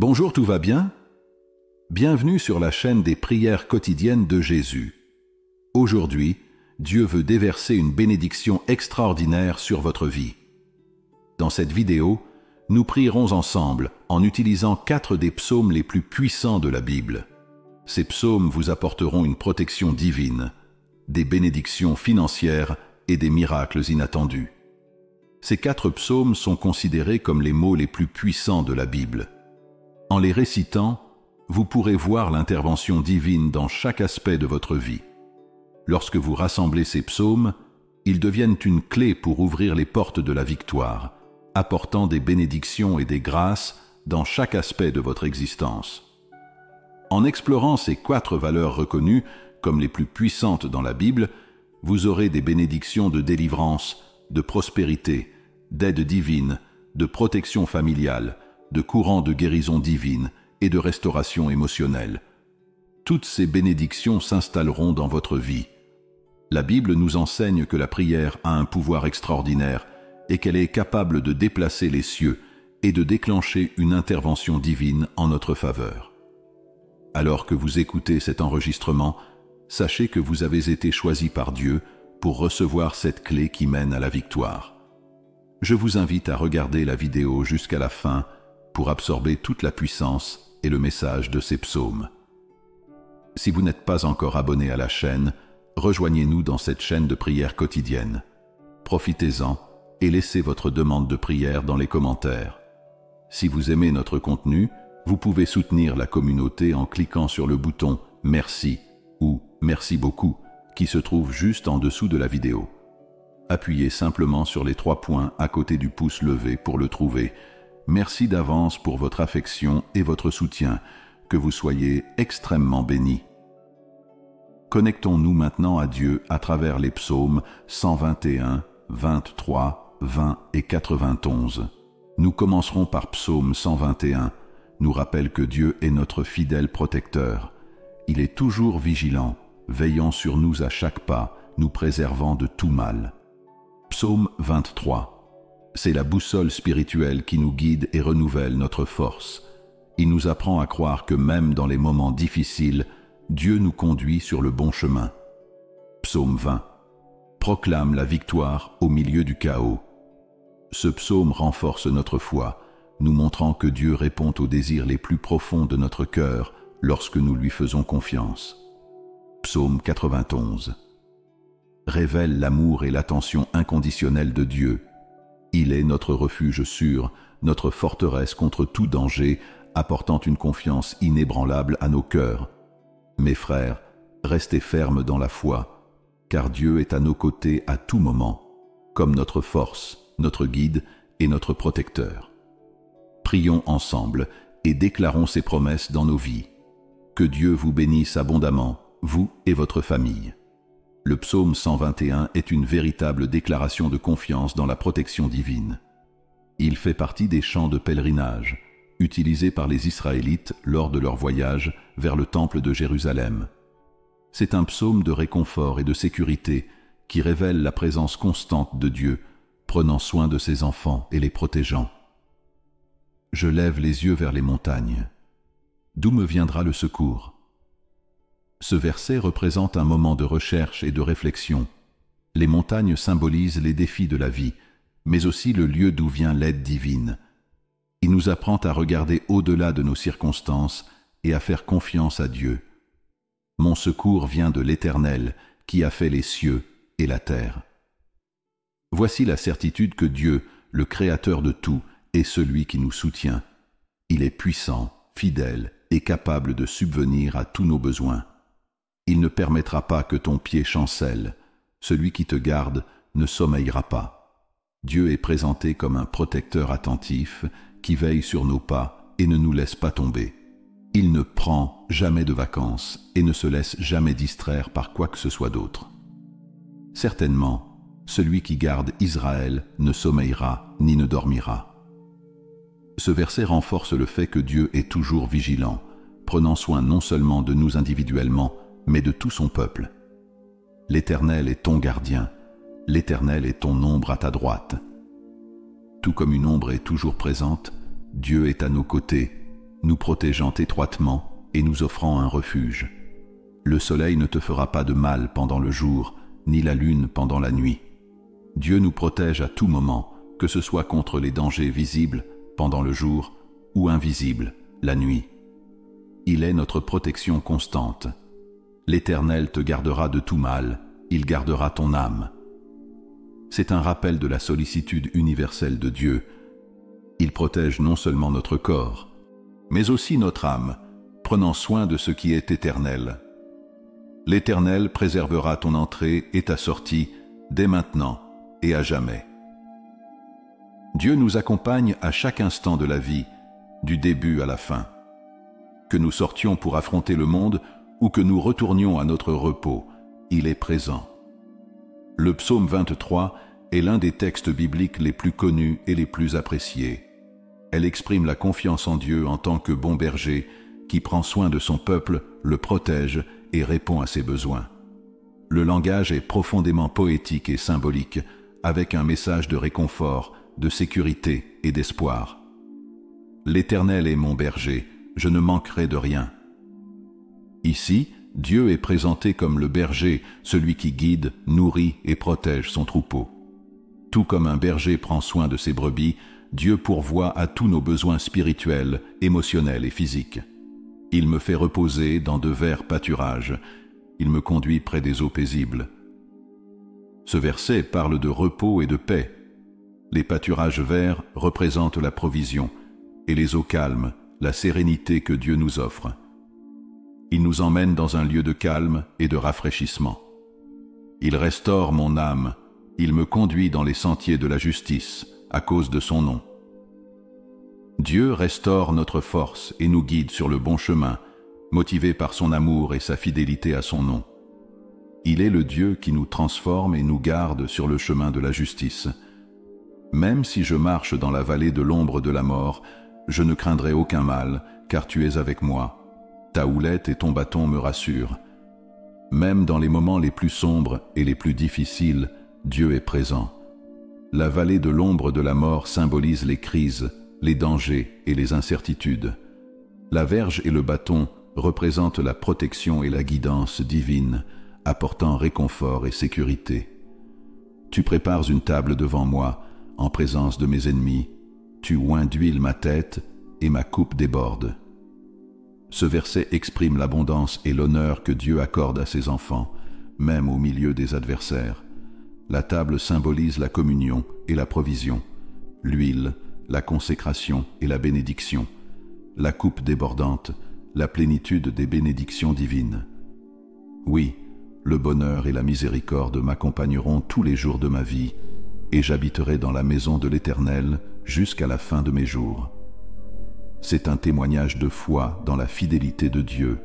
Bonjour, tout va bien? Bienvenue sur la chaîne des prières quotidiennes de Jésus. Aujourd'hui, Dieu veut déverser une bénédiction extraordinaire sur votre vie. Dans cette vidéo, nous prierons ensemble en utilisant 4 des psaumes les plus puissants de la Bible. Ces psaumes vous apporteront une protection divine, des bénédictions financières et des miracles inattendus. Ces 4 psaumes sont considérés comme les mots les plus puissants de la Bible. En les récitant, vous pourrez voir l'intervention divine dans chaque aspect de votre vie. Lorsque vous rassemblez ces psaumes, ils deviennent une clé pour ouvrir les portes de la victoire, apportant des bénédictions et des grâces dans chaque aspect de votre existence. En explorant ces 4 valeurs reconnues comme les plus puissantes dans la Bible, vous aurez des bénédictions de délivrance, de prospérité, d'aide divine, de protection familiale, de courants de guérison divine et de restauration émotionnelle. Toutes ces bénédictions s'installeront dans votre vie. La Bible nous enseigne que la prière a un pouvoir extraordinaire et qu'elle est capable de déplacer les cieux et de déclencher une intervention divine en notre faveur. Alors que vous écoutez cet enregistrement, sachez que vous avez été choisi par Dieu pour recevoir cette clé qui mène à la victoire. Je vous invite à regarder la vidéo jusqu'à la fin pour absorber toute la puissance et le message de ces psaumes. Si vous n'êtes pas encore abonné à la chaîne, rejoignez-nous dans cette chaîne de prière quotidienne. Profitez-en et laissez votre demande de prière dans les commentaires. Si vous aimez notre contenu, vous pouvez soutenir la communauté en cliquant sur le bouton « Merci » ou « Merci beaucoup » qui se trouve juste en dessous de la vidéo. Appuyez simplement sur les 3 points à côté du pouce levé pour le trouver. Merci d'avance pour votre affection et votre soutien. Que vous soyez extrêmement bénis. Connectons-nous maintenant à Dieu à travers les psaumes 121, 23, 20 et 91. Nous commencerons par psaume 121. Nous rappelle que Dieu est notre fidèle protecteur. Il est toujours vigilant, veillant sur nous à chaque pas, nous préservant de tout mal. Psaume 23. C'est la boussole spirituelle qui nous guide et renouvelle notre force. Il nous apprend à croire que même dans les moments difficiles, Dieu nous conduit sur le bon chemin. Psaume 20. Proclame la victoire au milieu du chaos. Ce psaume renforce notre foi, nous montrant que Dieu répond aux désirs les plus profonds de notre cœur lorsque nous lui faisons confiance. Psaume 91. Révèle l'amour et l'attention inconditionnelle de Dieu. Il est notre refuge sûr, notre forteresse contre tout danger, apportant une confiance inébranlable à nos cœurs. Mes frères, restez fermes dans la foi, car Dieu est à nos côtés à tout moment, comme notre force, notre guide et notre protecteur. Prions ensemble et déclarons ses promesses dans nos vies. Que Dieu vous bénisse abondamment, vous et votre famille. Le psaume 121 est une véritable déclaration de confiance dans la protection divine. Il fait partie des chants de pèlerinage, utilisés par les Israélites lors de leur voyage vers le temple de Jérusalem. C'est un psaume de réconfort et de sécurité qui révèle la présence constante de Dieu, prenant soin de ses enfants et les protégeant. Je lève les yeux vers les montagnes. D'où me viendra le secours? Ce verset représente un moment de recherche et de réflexion. Les montagnes symbolisent les défis de la vie, mais aussi le lieu d'où vient l'aide divine. Il nous apprend à regarder au-delà de nos circonstances et à faire confiance à Dieu. Mon secours vient de l'Éternel, qui a fait les cieux et la terre. Voici la certitude que Dieu, le Créateur de tout, est celui qui nous soutient. Il est puissant, fidèle et capable de subvenir à tous nos besoins. Il ne permettra pas que ton pied chancelle. Celui qui te garde ne sommeillera pas. Dieu est présenté comme un protecteur attentif qui veille sur nos pas et ne nous laisse pas tomber. Il ne prend jamais de vacances et ne se laisse jamais distraire par quoi que ce soit d'autre. Certainement, celui qui garde Israël ne sommeillera ni ne dormira. Ce verset renforce le fait que Dieu est toujours vigilant, prenant soin non seulement de nous individuellement, mais de tout son peuple. L'Éternel est ton gardien, l'Éternel est ton ombre à ta droite. Tout comme une ombre est toujours présente, Dieu est à nos côtés, nous protégeant étroitement et nous offrant un refuge. Le soleil ne te fera pas de mal pendant le jour, ni la lune pendant la nuit. Dieu nous protège à tout moment, que ce soit contre les dangers visibles pendant le jour ou invisibles la nuit. Il est notre protection constante. L'Éternel te gardera de tout mal, il gardera ton âme. C'est un rappel de la sollicitude universelle de Dieu. Il protège non seulement notre corps, mais aussi notre âme, prenant soin de ce qui est éternel. L'Éternel préservera ton entrée et ta sortie dès maintenant et à jamais. Dieu nous accompagne à chaque instant de la vie, du début à la fin. Que nous sortions pour affronter le monde ou que nous retournions à notre repos, il est présent. Le psaume 23 est l'un des textes bibliques les plus connus et les plus appréciés. Elle exprime la confiance en Dieu en tant que bon berger qui prend soin de son peuple, le protège et répond à ses besoins. Le langage est profondément poétique et symbolique, avec un message de réconfort, de sécurité et d'espoir. L'Éternel est mon berger, je ne manquerai de rien. Ici, Dieu est présenté comme le berger, celui qui guide, nourrit et protège son troupeau. Tout comme un berger prend soin de ses brebis, Dieu pourvoit à tous nos besoins spirituels, émotionnels et physiques. Il me fait reposer dans de verts pâturages. Il me conduit près des eaux paisibles. Ce verset parle de repos et de paix. Les pâturages verts représentent la provision, et les eaux calmes, la sérénité que Dieu nous offre. Il nous emmène dans un lieu de calme et de rafraîchissement. Il restaure mon âme, il me conduit dans les sentiers de la justice, à cause de son nom. Dieu restaure notre force et nous guide sur le bon chemin, motivé par son amour et sa fidélité à son nom. Il est le Dieu qui nous transforme et nous garde sur le chemin de la justice. Même si je marche dans la vallée de l'ombre de la mort, je ne craindrai aucun mal, car tu es avec moi. Ta houlette et ton bâton me rassurent. Même dans les moments les plus sombres et les plus difficiles, Dieu est présent. La vallée de l'ombre de la mort symbolise les crises, les dangers et les incertitudes. La verge et le bâton représentent la protection et la guidance divine, apportant réconfort et sécurité. Tu prépares une table devant moi, en présence de mes ennemis. Tu oins d'huile ma tête et ma coupe déborde. Ce verset exprime l'abondance et l'honneur que Dieu accorde à ses enfants, même au milieu des adversaires. La table symbolise la communion et la provision, l'huile, la consécration et la bénédiction, la coupe débordante, la plénitude des bénédictions divines. Oui, le bonheur et la miséricorde m'accompagneront tous les jours de ma vie, et j'habiterai dans la maison de l'Éternel jusqu'à la fin de mes jours. C'est un témoignage de foi dans la fidélité de Dieu.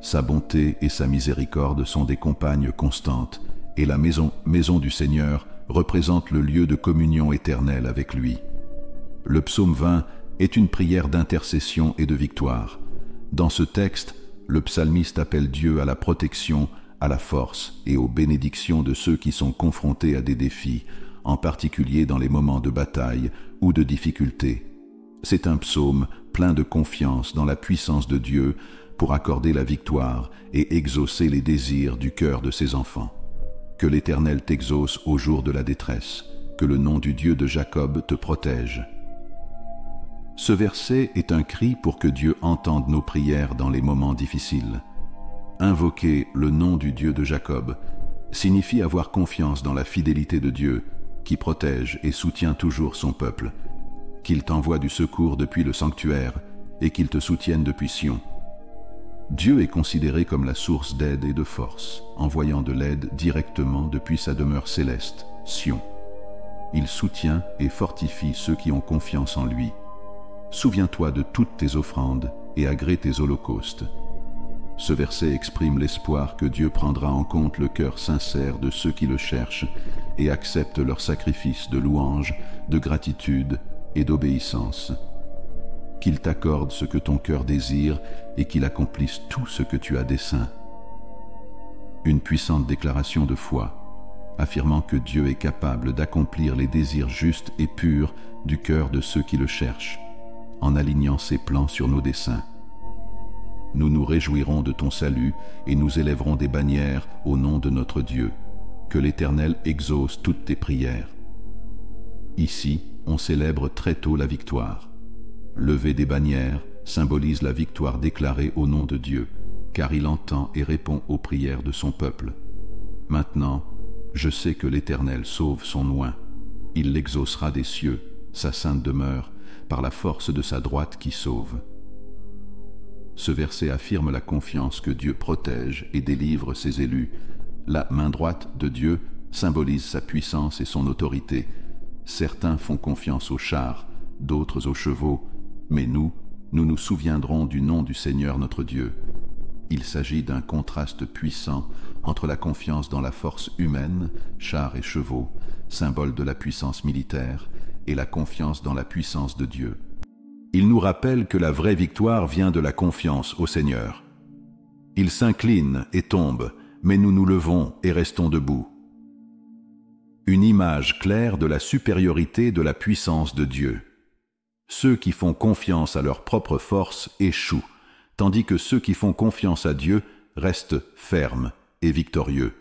Sa bonté et sa miséricorde sont des compagnes constantes, et la maison du Seigneur représente le lieu de communion éternelle avec lui. Le psaume 20 est une prière d'intercession et de victoire. Dans ce texte, le psalmiste appelle Dieu à la protection, à la force et aux bénédictions de ceux qui sont confrontés à des défis, en particulier dans les moments de bataille ou de difficulté. C'est un psaume plein de confiance dans la puissance de Dieu pour accorder la victoire et exaucer les désirs du cœur de ses enfants. Que l'Éternel t'exauce au jour de la détresse, que le nom du Dieu de Jacob te protège. Ce verset est un cri pour que Dieu entende nos prières dans les moments difficiles. Invoquer le nom du Dieu de Jacob signifie avoir confiance dans la fidélité de Dieu, qui protège et soutient toujours son peuple, qu'il t'envoie du secours depuis le sanctuaire et qu'il te soutienne depuis Sion. Dieu est considéré comme la source d'aide et de force, envoyant de l'aide directement depuis sa demeure céleste, Sion. Il soutient et fortifie ceux qui ont confiance en lui. Souviens-toi de toutes tes offrandes et agrée tes holocaustes. Ce verset exprime l'espoir que Dieu prendra en compte le cœur sincère de ceux qui le cherchent et accepte leur sacrifice de louange, de gratitude et d'obéissance. Qu'il t'accorde ce que ton cœur désire et qu'il accomplisse tout ce que tu as dessein. Une puissante déclaration de foi, affirmant que Dieu est capable d'accomplir les désirs justes et purs du cœur de ceux qui le cherchent. en alignant ses plans sur nos desseins. Nous nous réjouirons de ton salut et nous élèverons des bannières au nom de notre Dieu. Que l'Éternel exauce toutes tes prières. Ici, on célèbre très tôt la victoire. Lever des bannières symbolise la victoire déclarée au nom de Dieu, car il entend et répond aux prières de son peuple. Maintenant, je sais que l'Éternel sauve son oint. Il l'exaucera des cieux, sa sainte demeure, par la force de sa droite qui sauve. Ce verset affirme la confiance que Dieu protège et délivre ses élus. La main droite de Dieu symbolise sa puissance et son autorité. Certains font confiance aux chars, d'autres aux chevaux, mais nous nous souviendrons du nom du Seigneur notre Dieu. Il s'agit d'un contraste puissant entre la confiance dans la force humaine, chars et chevaux, symbole de la puissance militaire, et la confiance dans la puissance de Dieu. Il nous rappelle que la vraie victoire vient de la confiance au Seigneur. Il s'incline et tombe, mais nous nous levons et restons debout. Une image claire de la supériorité de la puissance de Dieu. Ceux qui font confiance à leur propre force échouent, tandis que ceux qui font confiance à Dieu restent fermes et victorieux.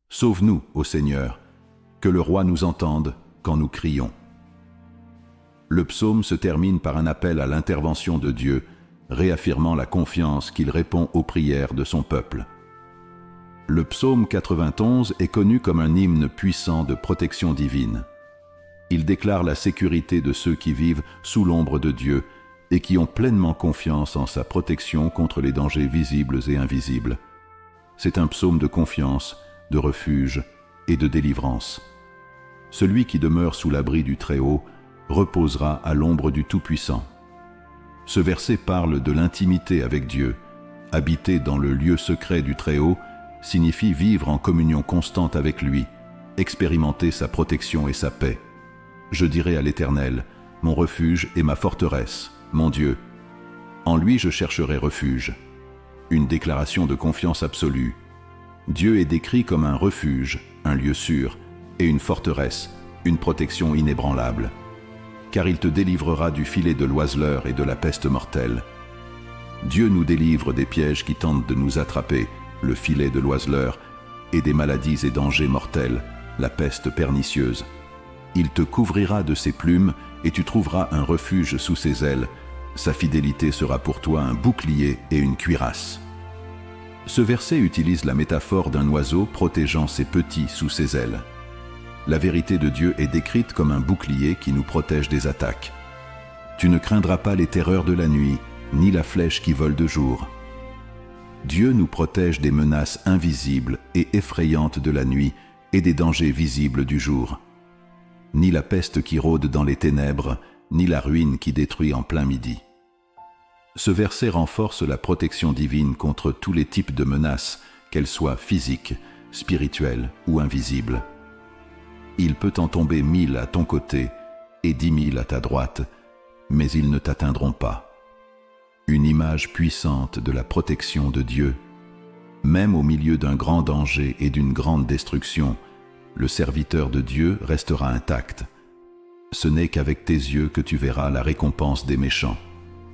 Sauve-nous, ô Seigneur, que le roi nous entende quand nous crions. Le psaume se termine par un appel à l'intervention de Dieu, réaffirmant la confiance qu'il répond aux prières de son peuple. Le psaume 91 est connu comme un hymne puissant de protection divine. Il déclare la sécurité de ceux qui vivent sous l'ombre de Dieu et qui ont pleinement confiance en sa protection contre les dangers visibles et invisibles. C'est un psaume de confiance, de refuge et de délivrance. Celui qui demeure sous l'abri du Très-Haut reposera à l'ombre du Tout-Puissant. Ce verset parle de l'intimité avec Dieu. Habiter dans le lieu secret du Très-Haut signifie vivre en communion constante avec lui, expérimenter sa protection et sa paix. Je dirai à l'Éternel, mon refuge et ma forteresse, mon Dieu. En lui je chercherai refuge. Une déclaration de confiance absolue. Dieu est décrit comme un refuge, un lieu sûr, et une forteresse, une protection inébranlable. Car il te délivrera du filet de l'oiseleur et de la peste mortelle. Dieu nous délivre des pièges qui tentent de nous attraper, le filet de l'oiseleur, et des maladies et dangers mortels, la peste pernicieuse. Il te couvrira de ses plumes et tu trouveras un refuge sous ses ailes. Sa fidélité sera pour toi un bouclier et une cuirasse. Ce verset utilise la métaphore d'un oiseau protégeant ses petits sous ses ailes. La vérité de Dieu est décrite comme un bouclier qui nous protège des attaques. Tu ne craindras pas les terreurs de la nuit, ni la flèche qui vole de jour. Dieu nous protège des menaces invisibles et effrayantes de la nuit et des dangers visibles du jour. Ni la peste qui rôde dans les ténèbres, ni la ruine qui détruit en plein midi. Ce verset renforce la protection divine contre tous les types de menaces, qu'elles soient physiques, spirituelles ou invisibles. Il peut en tomber 1000 à ton côté et 10 000 à ta droite, mais ils ne t'atteindront pas. Une image puissante de la protection de Dieu. Même au milieu d'un grand danger et d'une grande destruction, le serviteur de Dieu restera intact. Ce n'est qu'avec tes yeux que tu verras la récompense des méchants.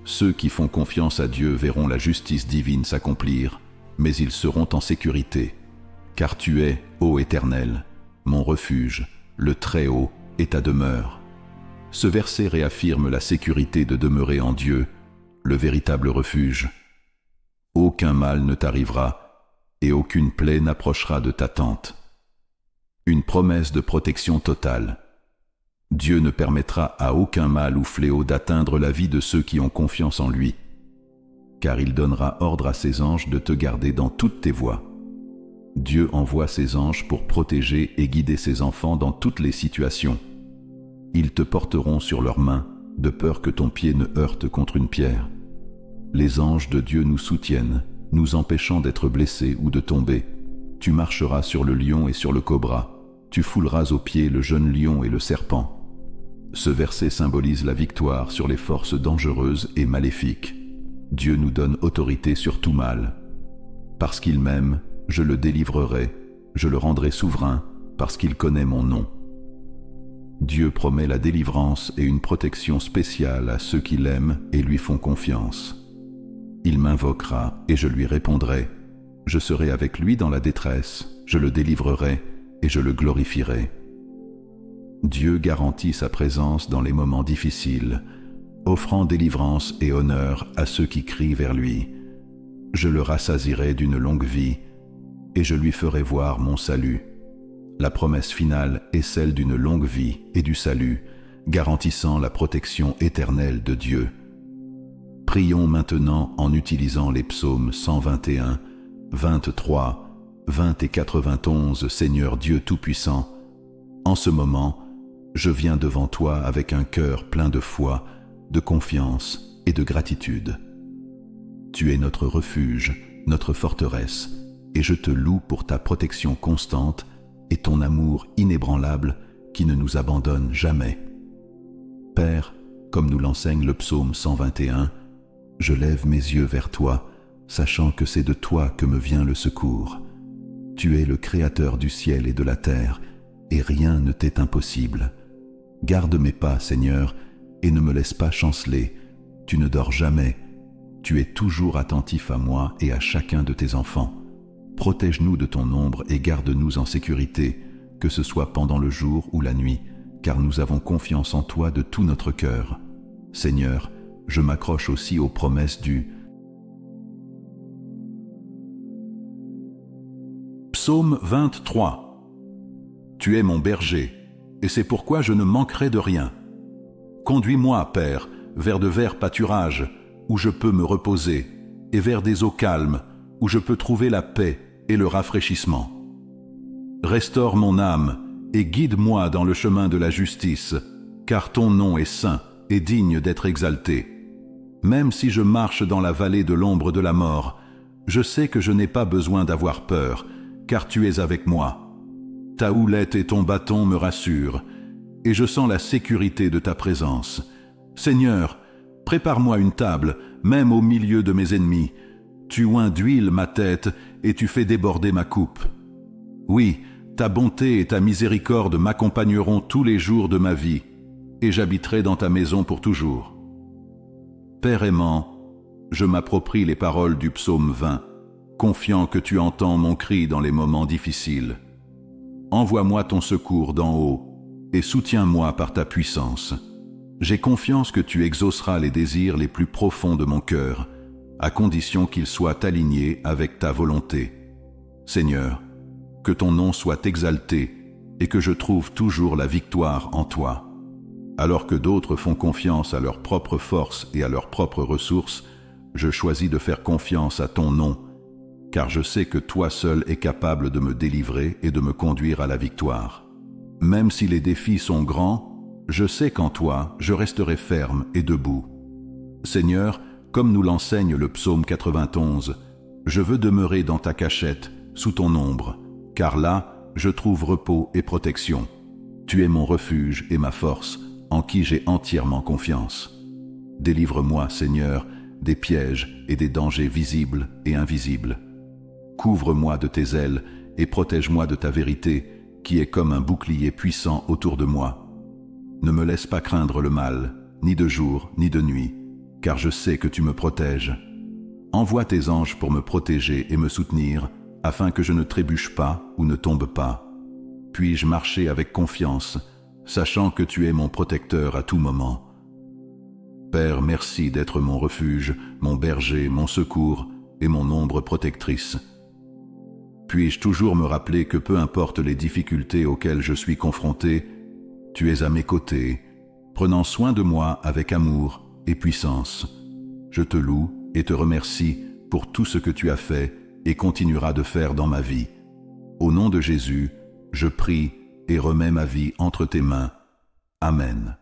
Ceux qui font confiance à Dieu verront la justice divine s'accomplir, mais ils seront en sécurité. Car tu es, ô Éternel, mon refuge, le Très-Haut est ta demeure. Ce verset réaffirme la sécurité de demeurer en Dieu, le véritable refuge. Aucun mal ne t'arrivera et aucune plaie n'approchera de ta tente. Une promesse de protection totale. Dieu ne permettra à aucun mal ou fléau d'atteindre la vie de ceux qui ont confiance en lui, car il donnera ordre à ses anges de te garder dans toutes tes voies. Dieu envoie ses anges pour protéger et guider ses enfants dans toutes les situations. Ils te porteront sur leurs mains, de peur que ton pied ne heurte contre une pierre. Les anges de Dieu nous soutiennent, nous empêchant d'être blessés ou de tomber. Tu marcheras sur le lion et sur le cobra. Tu fouleras aux pieds le jeune lion et le serpent. Ce verset symbolise la victoire sur les forces dangereuses et maléfiques. Dieu nous donne autorité sur tout mal. Parce qu'il m'aime, je le délivrerai, je le rendrai souverain, parce qu'il connaît mon nom. Dieu promet la délivrance et une protection spéciale à ceux qui l'aiment et lui font confiance. Il m'invoquera et je lui répondrai. Je serai avec lui dans la détresse, je le délivrerai et je le glorifierai. Dieu garantit sa présence dans les moments difficiles, offrant délivrance et honneur à ceux qui crient vers lui. Je le rassasierai d'une longue vie et je lui ferai voir mon salut. La promesse finale est celle d'une longue vie et du salut, garantissant la protection éternelle de Dieu. Prions maintenant en utilisant les psaumes 121, 23, 20 et 91, Seigneur Dieu Tout-Puissant. En ce moment, je viens devant toi avec un cœur plein de foi, de confiance et de gratitude. Tu es notre refuge, notre forteresse, et je te loue pour ta protection constante et ton amour inébranlable qui ne nous abandonne jamais. Père, comme nous l'enseigne le psaume 121, je lève mes yeux vers toi, sachant que c'est de toi que me vient le secours. Tu es le Créateur du ciel et de la terre, et rien ne t'est impossible. Garde mes pas, Seigneur, et ne me laisse pas chanceler. Tu ne dors jamais. Tu es toujours attentif à moi et à chacun de tes enfants. Protège-nous de ton ombre et garde-nous en sécurité, que ce soit pendant le jour ou la nuit, car nous avons confiance en toi de tout notre cœur. Seigneur, je m'accroche aussi aux promesses du Psaume 23. Tu es mon berger, et c'est pourquoi je ne manquerai de rien. Conduis-moi, Père, vers de verts pâturages, où je peux me reposer, et vers des eaux calmes, où je peux trouver la paix et le rafraîchissement. Restaure mon âme, et guide-moi dans le chemin de la justice, car ton nom est saint et digne d'être exalté. Même si je marche dans la vallée de l'ombre de la mort, je sais que je n'ai pas besoin d'avoir peur, car tu es avec moi. Ta houlette et ton bâton me rassurent, et je sens la sécurité de ta présence. Seigneur, prépare-moi une table, même au milieu de mes ennemis. Tu oins d'huile ma tête, et tu fais déborder ma coupe. Oui, ta bonté et ta miséricorde m'accompagneront tous les jours de ma vie, et j'habiterai dans ta maison pour toujours. Père aimant, je m'approprie les paroles du psaume 20, confiant que tu entends mon cri dans les moments difficiles. Envoie-moi ton secours d'en haut, et soutiens-moi par ta puissance. J'ai confiance que tu exauceras les désirs les plus profonds de mon cœur, à condition qu'ils soient alignés avec ta volonté. Seigneur, que ton nom soit exalté, et que je trouve toujours la victoire en toi. Alors que d'autres font confiance à leur propre force et à leurs propres ressources, je choisis de faire confiance à ton nom, car je sais que toi seul es capable de me délivrer et de me conduire à la victoire. Même si les défis sont grands, je sais qu'en toi, je resterai ferme et debout. Seigneur, comme nous l'enseigne le psaume 91, je veux demeurer dans ta cachette, sous ton ombre, car là, je trouve repos et protection. Tu es mon refuge et ma force, en qui j'ai entièrement confiance. Délivre-moi, Seigneur, des pièges et des dangers visibles et invisibles. Couvre-moi de tes ailes et protège-moi de ta vérité, qui est comme un bouclier puissant autour de moi. Ne me laisse pas craindre le mal, ni de jour, ni de nuit, car je sais que tu me protèges. Envoie tes anges pour me protéger et me soutenir, afin que je ne trébuche pas ou ne tombe pas. Puis-je marcher avec confiance, sachant que tu es mon protecteur à tout moment. Père, merci d'être mon refuge, mon berger, mon secours et mon ombre protectrice. Puis-je toujours me rappeler que peu importe les difficultés auxquelles je suis confronté, tu es à mes côtés, prenant soin de moi avec amour et puissance. Je te loue et te remercie pour tout ce que tu as fait et continueras de faire dans ma vie. Au nom de Jésus, je prie et remets ma vie entre tes mains. Amen.